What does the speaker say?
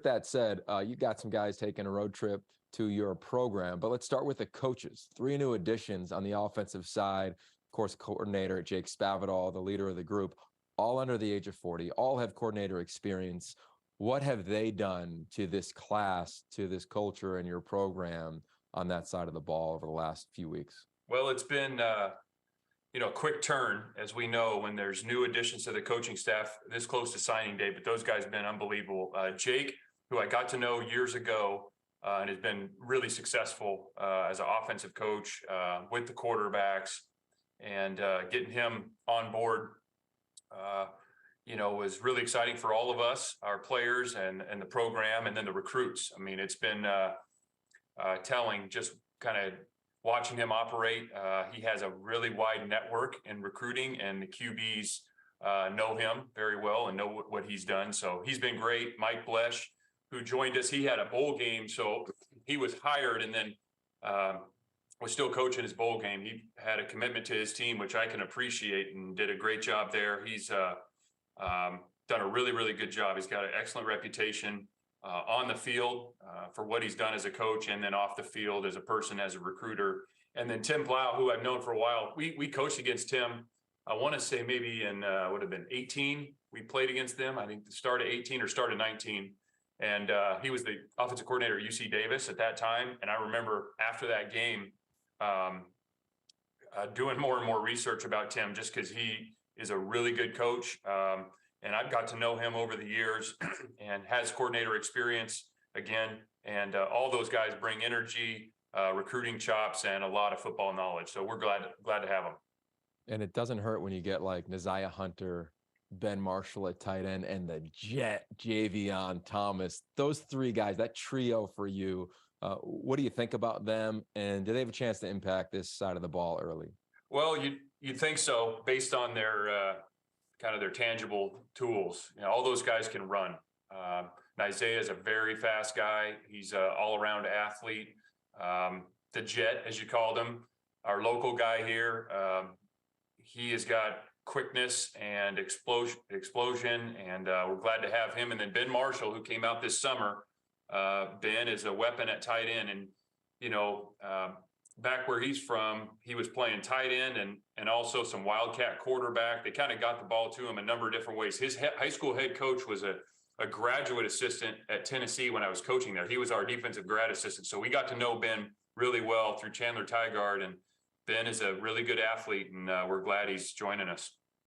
that said, you got some guys taking a road trip to your program, but let's start with the coaches. 3 new additions on the offensive side. Of course, coordinator Jake Spavital, the leader of the group, all under the age of 40, all have coordinator experience. What have they done to this class, to this culture and your program on that side of the ball over the last few weeks? Well, it's been a quick turn, as we know, when there's new additions to the coaching staff this close to signing day, but those guys have been unbelievable. Jake, who I got to know years ago, and has been really successful as an offensive coach with the quarterbacks, and getting him on board, was really exciting for all of us, our players and the program, and then the recruits. I mean, it's been telling just kind of watching him operate. He has a really wide network in recruiting, and the QBs know him very well and know what he's done. So he's been great. Mike Blesh, who joined us, he had a bowl game, so he was hired and then was still coaching his bowl game. He had a commitment to his team, which I can appreciate, and did a great job there. He's done a really, really good job. He's got an excellent reputation on the field for what he's done as a coach, and then off the field as a person, as a recruiter. And then Tim Blau, who I've known for a while, we coached against Tim. I want to say maybe in would have been 18. We played against them. I think the start of 18 or start of 19. And he was the offensive coordinator at UC Davis at that time. And I remember after that game doing more and more research about Tim, just because he is a really good coach. And I've got to know him over the years and has coordinator experience again. And all those guys bring energy, recruiting chops, and a lot of football knowledge. So we're glad to have them. And it doesn't hurt when you get like Neziah Hunter, Ben Marshall at tight end, and the Jet, Javion Thomas. Those 3 guys, that trio for you. What do you think about them? And do they have a chance to impact this side of the ball early? Well, you'd think so, based on their kind of their tangible tools. All those guys can run. Isaiah is a very fast guy. He's an all-around athlete. The Jet, as you called him, our local guy here, he has got quickness and explosion, and we're glad to have him. And then Ben Marshall, who came out this summer. Ben is a weapon at tight end, and back where he's from, he was playing tight end and also some wildcat quarterback. They kind of got the ball to him a number of different ways. His high school head coach was a graduate assistant at Tennessee when I was coaching there. He was our defensive grad assistant. So we got to know Ben really well through Chandler Tygard, and Ben is a really good athlete, and we're glad he's joining us.